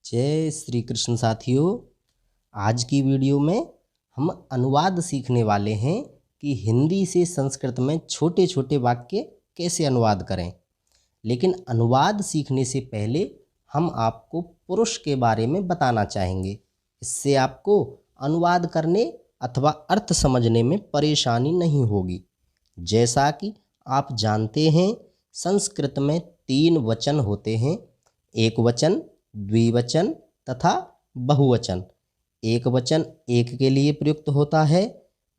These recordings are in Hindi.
जय श्री कृष्ण साथियों। आज की वीडियो में हम अनुवाद सीखने वाले हैं कि हिंदी से संस्कृत में छोटे छोटे वाक्य कैसे अनुवाद करें। लेकिन अनुवाद सीखने से पहले हम आपको पुरुष के बारे में बताना चाहेंगे। इससे आपको अनुवाद करने अथवा अर्थ समझने में परेशानी नहीं होगी। जैसा कि आप जानते हैं, संस्कृत में 3 वचन होते हैं, एक वचन, द्विवचन तथा बहुवचन। एक वचन 1 के लिए प्रयुक्त होता है,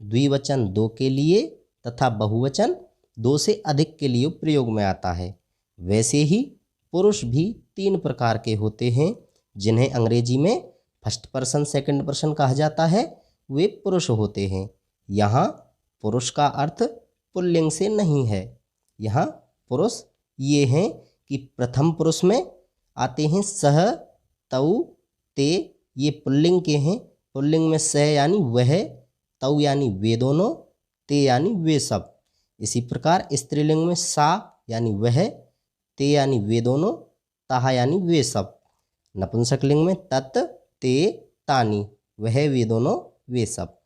द्विवचन 2 के लिए तथा बहुवचन 2 से अधिक के लिए प्रयोग में आता है। वैसे ही पुरुष भी 3 प्रकार के होते हैं, जिन्हें अंग्रेजी में फर्स्ट पर्सन सेकंड पर्सन कहा जाता है। वे पुरुष होते हैं। यहाँ पुरुष का अर्थ पुल्लिंग से नहीं है। यहाँ पुरुष ये हैं कि प्रथम पुरुष में आते हैं सह, तौ, ते, ये पुल्लिंग के हैं। पुल्लिंग में सह यानी वह, तौ यानी वे दोनों, ते यानी वे सब। इसी प्रकार स्त्रीलिंग में सा यानी वह, ते यानी वे दोनों, ताहा यानी वे सब। नपुंसकलिंग में तत्, ते, तानी, वह, वे दोनों, वे सब।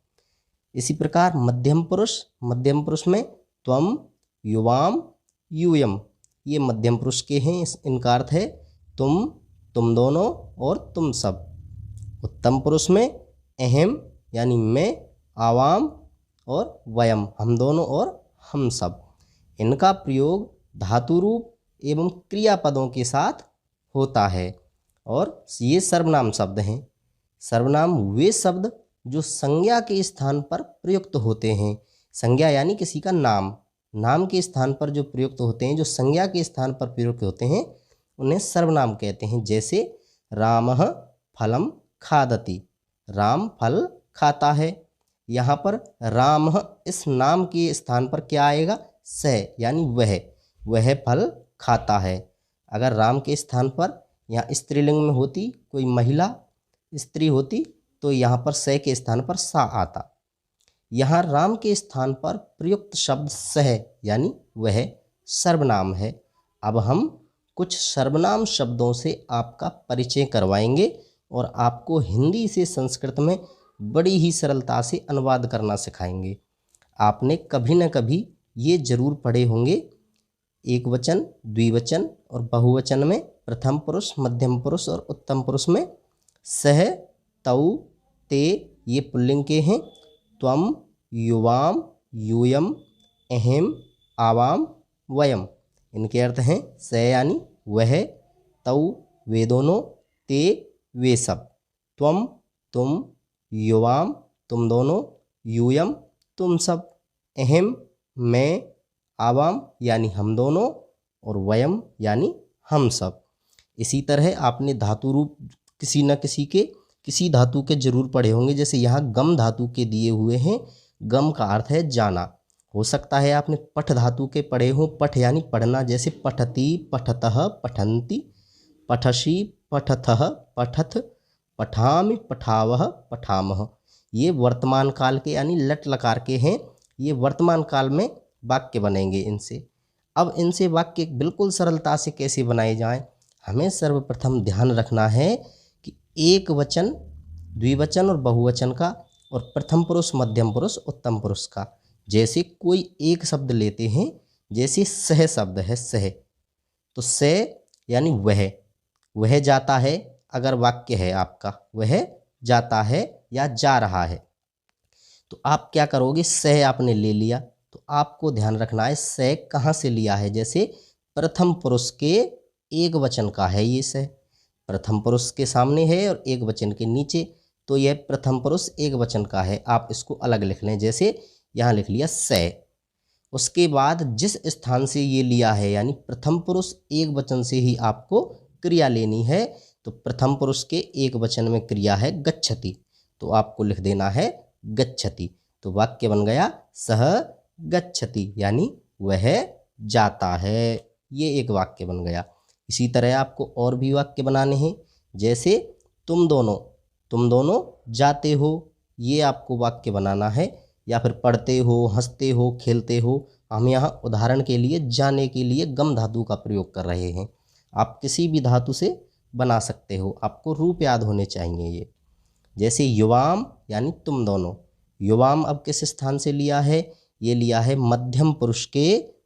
इसी प्रकार मध्यम पुरुष में त्वम, युवाम, यूयम, ये मध्यम पुरुष के हैं। इनका अर्थ है तुम, तुम दोनों और तुम सब। उत्तम पुरुष में अहम यानी मैं, आवाम और वयम, हम दोनों और हम सब। इनका प्रयोग धातु रूप एवं क्रियापदों के साथ होता है और ये सर्वनाम शब्द हैं। सर्वनाम वे शब्द जो संज्ञा के स्थान पर प्रयुक्त होते हैं। संज्ञा यानी किसी का नाम, नाम के स्थान पर जो प्रयुक्त होते हैं, जो संज्ञा के स्थान पर प्रयुक्त होते हैं, उन्हें सर्वनाम कहते हैं। जैसे रामः फलम खादति, राम फल खाता है। यहाँ पर रामः इस नाम के स्थान पर क्या आएगा? सह यानी वह फल खाता है। अगर राम के स्थान पर यहाँ स्त्रीलिंग में होती, कोई महिला स्त्री होती, तो यहाँ पर सह के स्थान पर सा आता। यहाँ राम के स्थान पर प्रयुक्त शब्द सह यानी वह सर्वनाम है। अब हम कुछ सर्वनाम शब्दों से आपका परिचय करवाएंगे और आपको हिंदी से संस्कृत में बड़ी ही सरलता से अनुवाद करना सिखाएंगे। आपने कभी न कभी ये जरूर पढ़े होंगे, एक वचन, द्विवचन और बहुवचन में प्रथम पुरुष, मध्यम पुरुष और उत्तम पुरुष में सह, तौ, ते ये पुल्लिंग के हैं। त्वम, युवाम, यूयम, अहम, आवाम, वयम, इनके अर्थ हैं सह यानी वह, तौ वे दोनों, ते वे सब। त्वम तुम, युवाम तुम दोनों, यूयम तुम सब, अहम मैं, आवाम यानी हम दोनों और वयम यानी हम सब। इसी तरह आपने धातु रूप किसी न किसी धातु के जरूर पढ़े होंगे। जैसे यहाँ गम धातु के दिए हुए हैं। गम का अर्थ है जाना। हो सकता है आपने पठ धातु के पढ़े हो। पठ यानी पढ़ना, जैसे पठति, पठतः, पठन्ति, पठसि, पठथः, पठथ, पठामि, पठावः, पठामः। ये वर्तमान काल के यानी लट लकार के हैं। ये वर्तमान काल में वाक्य बनेंगे इनसे। अब इनसे वाक्य बिल्कुल सरलता से कैसे बनाए जाएं, हमें सर्वप्रथम ध्यान रखना है कि एक वचन, द्विवचन और बहुवचन का और प्रथम पुरुष, मध्यम पुरुष, उत्तम पुरुष का। जैसे कोई एक शब्द लेते हैं, जैसे सह शब्द है सह, तो सह यानी वह जाता है। अगर वाक्य है आपका वह जाता है या जा रहा है, तो आप क्या करोगे? सह आपने ले लिया, तो आपको ध्यान रखना है सह कहाँ से लिया है। जैसे प्रथम पुरुष के एक वचन का है ये सह, प्रथम पुरुष के सामने है और एक वचन के नीचे, तो यह प्रथम पुरुष एक वचन का है। आप इसको अलग लिख लें। जैसे यहाँ लिख लिया सह। उसके बाद जिस स्थान से ये लिया है, यानी प्रथम पुरुष एक वचन से ही आपको क्रिया लेनी है। तो प्रथम पुरुष के एक वचन में क्रिया है गच्छति, तो आपको लिख देना है गच्छति। तो वाक्य बन गया सह गच्छति यानी वह जाता है। ये एक वाक्य बन गया। इसी तरह आपको और भी वाक्य बनाने हैं। जैसे तुम दोनों जाते हो, ये आपको वाक्य बनाना है। या फिर पढ़ते हो, हंसते हो, खेलते हो। हम यहाँ उदाहरण के लिए जाने के लिए गम धातु का प्रयोग कर रहे हैं। आप किसी भी धातु से बना सकते हो, आपको रूप याद होने चाहिए ये। जैसे युवाम यानी तुम दोनों, युवाम अब किस स्थान से लिया है, ये लिया है मध्यम पुरुष के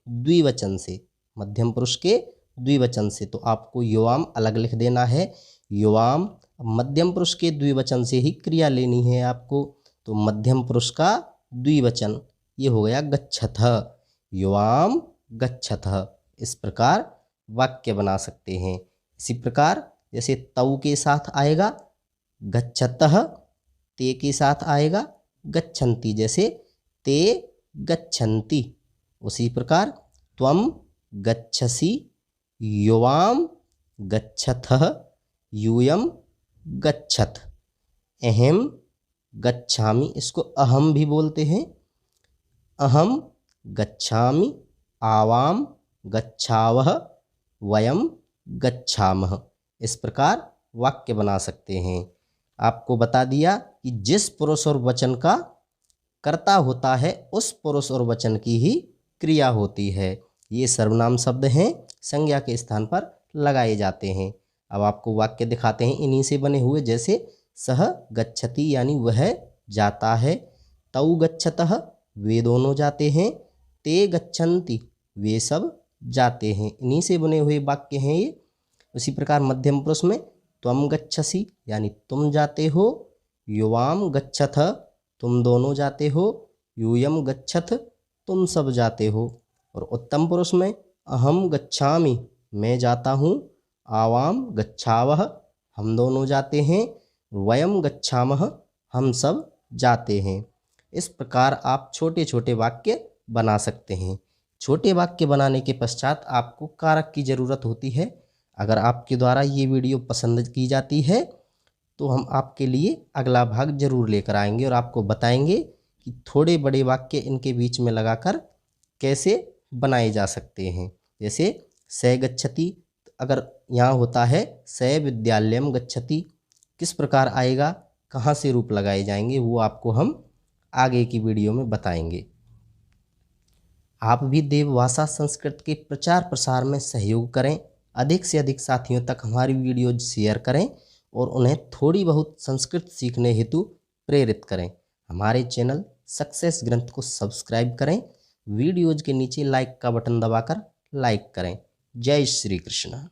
द्विवचन से, मध्यम पुरुष के द्विवचन से, तो आपको युवाम अलग लिख देना है। युवाम मध्यम पुरुष के द्विवचन से ही क्रिया लेनी है आपको, तो मध्यम पुरुष का द्विवचन ये हो गया गच्छतः, युवाम गच्छतः। इस प्रकार वाक्य बना सकते हैं। इसी प्रकार जैसे तौ के साथ आएगा गच्छतः, ते के साथ आएगा गच्छन्ति, जैसे ते गच्छन्ति। उसी प्रकार त्वं गच्छसि, युवां गच्छतः, यूयं गच्छत। अहं गच्छामि, इसको अहम भी बोलते हैं, अहम गच्छामि, आवाम गच्छावः, वयम गच्छामः। इस प्रकार वाक्य बना सकते हैं। आपको बता दिया कि जिस पुरुष और वचन का कर्ता होता है उस पुरुष और वचन की ही क्रिया होती है। ये सर्वनाम शब्द हैं, संज्ञा के स्थान पर लगाए जाते हैं। अब आपको वाक्य दिखाते हैं इन्हीं से बने हुए। जैसे सह गच्छति यानी वह जाता है, तौ गच्छतः वे दोनों जाते हैं, ते गच्छन्ति वे सब जाते हैं। इन्हीं से बने हुए वाक्य हैं ये। उसी प्रकार मध्यम पुरुष में त्वं गच्छसि यानी तुम जाते हो, युवाम गच्छथ तुम दोनों जाते हो, यूयम गच्छथ तुम सब जाते हो। और उत्तम पुरुष में अहम गच्छामि मैं जाता हूँ, आवाम गच्छावः हम दोनों जाते हैं, वयम गच्छामः हम सब जाते हैं। इस प्रकार आप छोटे छोटे वाक्य बना सकते हैं। छोटे वाक्य बनाने के पश्चात आपको कारक की ज़रूरत होती है। अगर आपके द्वारा ये वीडियो पसंद की जाती है तो हम आपके लिए अगला भाग जरूर लेकर आएंगे और आपको बताएंगे कि थोड़े बड़े वाक्य इनके बीच में लगाकर कैसे बनाए जा सकते हैं। जैसे स गच्छति, अगर यहाँ होता है स विद्यालयम गच्छति, किस प्रकार आएगा, कहाँ से रूप लगाए जाएंगे, वो आपको हम आगे की वीडियो में बताएंगे। आप भी देवभाषा संस्कृत के प्रचार प्रसार में सहयोग करें, अधिक से अधिक साथियों तक हमारी वीडियो शेयर करें और उन्हें थोड़ी बहुत संस्कृत सीखने हेतु प्रेरित करें। हमारे चैनल सक्सेस ग्रंथ को सब्सक्राइब करें, वीडियोज के नीचे लाइक का बटन दबाकर लाइक करें। जय श्री कृष्ण।